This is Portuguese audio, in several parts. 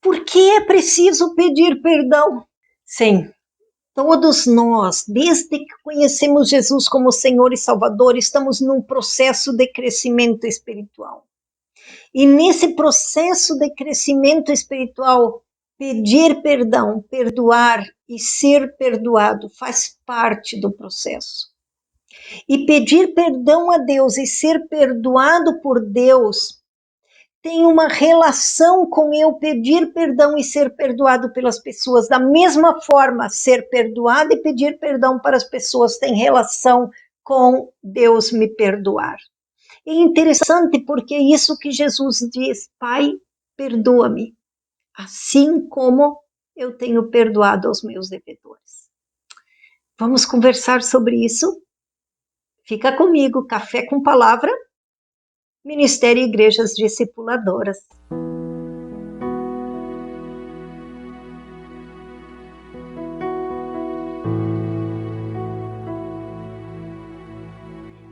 Por que é preciso pedir perdão? Sim, todos nós, desde que conhecemos Jesus como Senhor e Salvador, estamos num processo de crescimento espiritual. E nesse processo de crescimento espiritual, pedir perdão, perdoar e ser perdoado faz parte do processo. E pedir perdão a Deus e ser perdoado por Deus tem uma relação com eu pedir perdão e ser perdoado pelas pessoas. Da mesma forma, ser perdoado e pedir perdão para as pessoas tem relação com Deus me perdoar. É interessante porque é isso que Jesus diz: Pai, perdoa-me, assim como eu tenho perdoado aos meus devedores. Vamos conversar sobre isso? Fica comigo, Café com Palavra, Ministério e Igrejas Discipuladoras.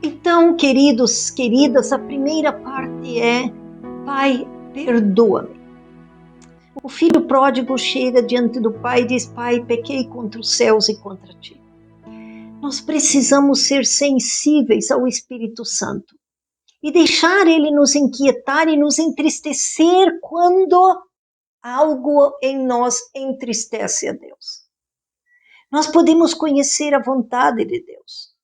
Então, queridos, queridas, a primeira parte é: Pai, perdoa-me. O filho pródigo chega diante do pai e diz: Pai, pequei contra os céus e contra ti. Nós precisamos ser sensíveis ao Espírito Santo e deixar ele nos inquietar e nos entristecer quando algo em nós entristece a Deus. Nós podemos conhecer a vontade de Deus,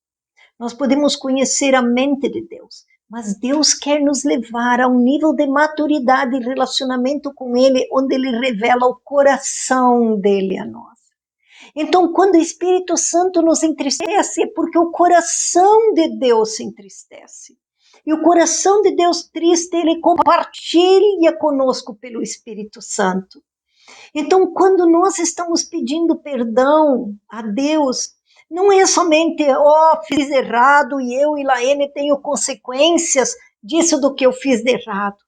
nós podemos conhecer a mente de Deus, mas Deus quer nos levar a um nível de maturidade e relacionamento com Ele, onde Ele revela o coração dele a nós. Então, quando o Espírito Santo nos entristece, é porque o coração de Deus se entristece. E o coração de Deus triste, ele compartilha conosco pelo Espírito Santo. Então, quando nós estamos pedindo perdão a Deus, não é somente, fiz errado e eu e Laene tenho consequências disso do que eu fiz de errado.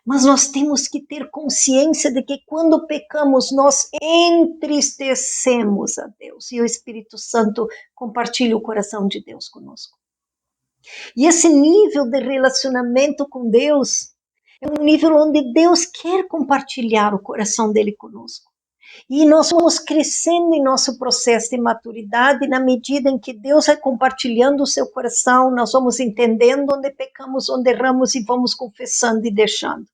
Mas nós temos que ter consciência de que quando pecamos, nós entristecemos a Deus. E o Espírito Santo compartilha o coração de Deus conosco. E esse nível de relacionamento com Deus é um nível onde Deus quer compartilhar o coração dele conosco. E nós vamos crescendo em nosso processo de maturidade na medida em que Deus vai compartilhando o seu coração, nós vamos entendendo onde pecamos, onde erramos e vamos confessando e deixando.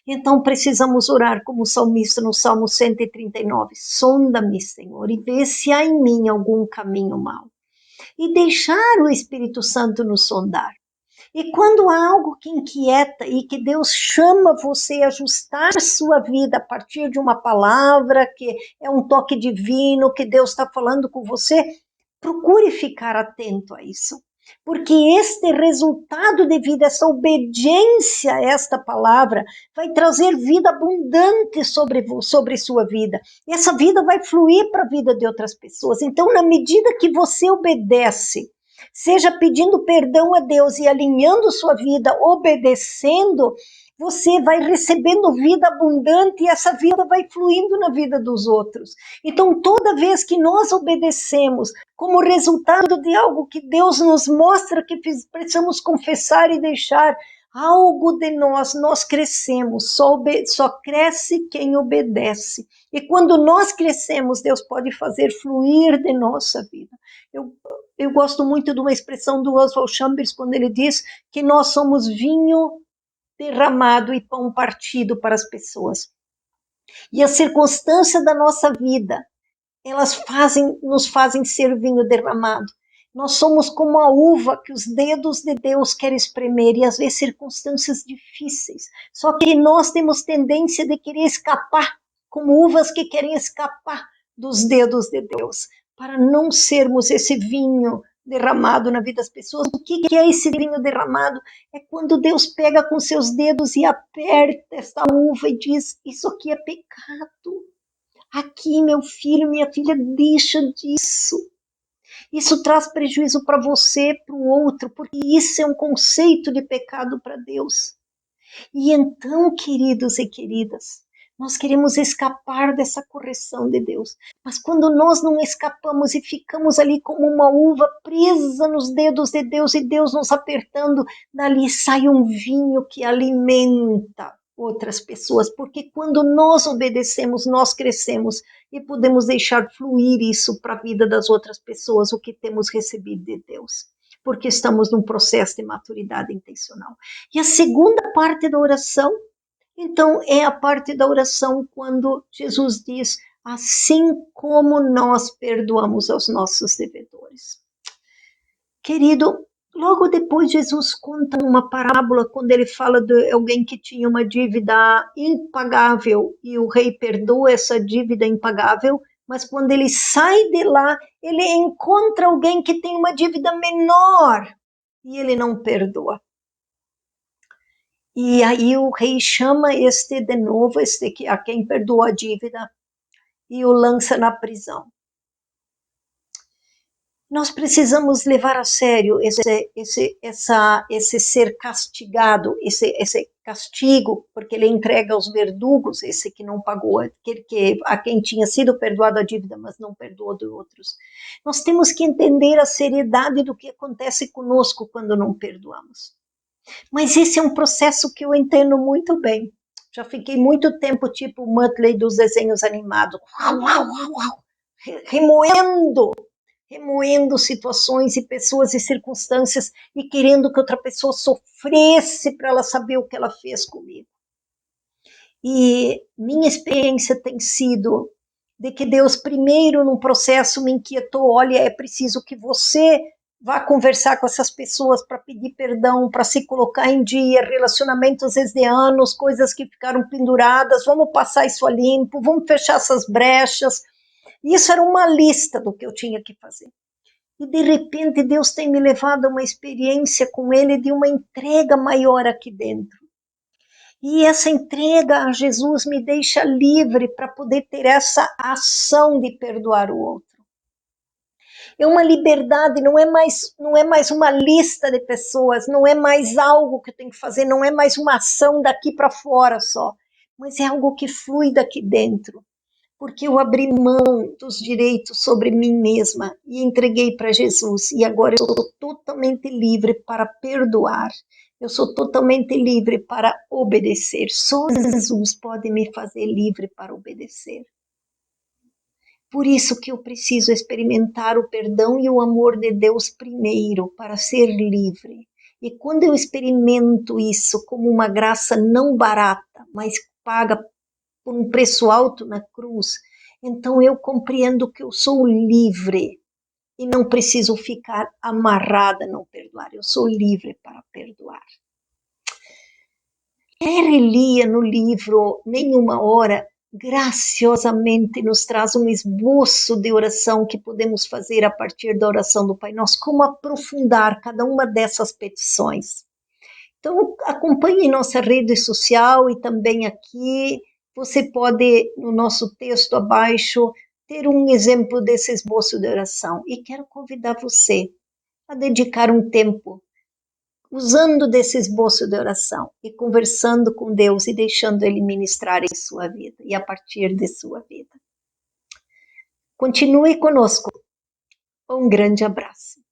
Então precisamos orar como o salmista no Salmo 139. Sonda-me, Senhor, e vê se há em mim algum caminho mau. E deixar o Espírito Santo nos sondar. E quando há algo que inquieta e que Deus chama você a ajustar sua vida a partir de uma palavra, que é um toque divino, que Deus está falando com você, procure ficar atento a isso. Porque este resultado de vida, essa obediência a esta palavra, vai trazer vida abundante sobre sua vida. E essa vida vai fluir para a vida de outras pessoas. Então, na medida que você obedece, seja pedindo perdão a Deus e alinhando sua vida, obedecendo, você vai recebendo vida abundante e essa vida vai fluindo na vida dos outros. Então, toda vez que nós obedecemos, como resultado de algo que Deus nos mostra que precisamos confessar e deixar, algo de nós crescemos, só cresce quem obedece. E quando nós crescemos, Deus pode fazer fluir de nossa vida. Eu gosto muito de uma expressão do Oswald Chambers, quando ele diz que nós somos vinho derramado e pão partido para as pessoas. E a circunstância da nossa vida, elas nos fazem ser vinho derramado. Nós somos como a uva que os dedos de Deus querem espremer, e às vezes circunstâncias difíceis. Só que nós temos tendência de querer escapar, como uvas que querem escapar dos dedos de Deus, para não sermos esse vinho derramado na vida das pessoas. O que é esse vinho derramado? É quando Deus pega com seus dedos e aperta essa uva e diz: isso aqui é pecado. Aqui, meu filho, minha filha, deixa disso. Isso traz prejuízo para você, para o outro, porque isso é um conceito de pecado para Deus. E então, queridos e queridas, nós queremos escapar dessa correção de Deus. Mas quando nós não escapamos e ficamos ali como uma uva presa nos dedos de Deus e Deus nos apertando, dali sai um vinho que alimenta outras pessoas, porque quando nós obedecemos, nós crescemos e podemos deixar fluir isso para a vida das outras pessoas, o que temos recebido de Deus, porque estamos num processo de maturidade intencional. E a segunda parte da oração, então, é a parte da oração quando Jesus diz, assim como nós perdoamos aos nossos devedores. Querido, logo depois Jesus conta uma parábola quando ele fala de alguém que tinha uma dívida impagável e o rei perdoa essa dívida impagável, mas quando ele sai de lá, ele encontra alguém que tem uma dívida menor e ele não perdoa. E aí o rei chama este de novo, a quem perdoa a dívida, e o lança na prisão. Nós precisamos levar a sério esse ser castigado, esse castigo, porque ele entrega aos verdugos, esse que não pagou, a quem tinha sido perdoado a dívida, mas não perdoou de outros. Nós temos que entender a seriedade do que acontece conosco quando não perdoamos. Mas esse é um processo que eu entendo muito bem. Já fiquei muito tempo tipo o Muttley dos desenhos animados, remoendo situações e pessoas e circunstâncias e querendo que outra pessoa sofresse para ela saber o que ela fez comigo. E minha experiência tem sido de que Deus primeiro num processo me inquietou, olha, é preciso que você vá conversar com essas pessoas para pedir perdão, para se colocar em dia, relacionamentos às vezes de anos, coisas que ficaram penduradas, vamos passar isso a limpo, vamos fechar essas brechas. Isso era uma lista do que eu tinha que fazer. E de repente Deus tem me levado a uma experiência com Ele de uma entrega maior aqui dentro. E essa entrega a Jesus me deixa livre para poder ter essa ação de perdoar o outro. É uma liberdade, não é mais uma lista de pessoas, não é mais algo que eu tenho que fazer, não é mais uma ação daqui para fora só, mas é algo que flui daqui dentro. Porque eu abri mão dos direitos sobre mim mesma e entreguei para Jesus. E agora eu sou totalmente livre para perdoar. Eu sou totalmente livre para obedecer. Só Jesus pode me fazer livre para obedecer. Por isso que eu preciso experimentar o perdão e o amor de Deus primeiro, para ser livre. E quando eu experimento isso como uma graça não barata, mas paga por um preço alto na cruz, então eu compreendo que eu sou livre e não preciso ficar amarrada a não perdoar. Eu sou livre para perdoar. Lia no livro Nenhuma Hora, graciosamente nos traz um esboço de oração que podemos fazer a partir da oração do Pai Nosso, como aprofundar cada uma dessas petições. Então, acompanhe nossa rede social e também aqui. Você pode, no nosso texto abaixo, ter um exemplo desse esboço de oração. E quero convidar você a dedicar um tempo usando desse esboço de oração e conversando com Deus e deixando Ele ministrar em sua vida e a partir de sua vida. Continue conosco. Um grande abraço.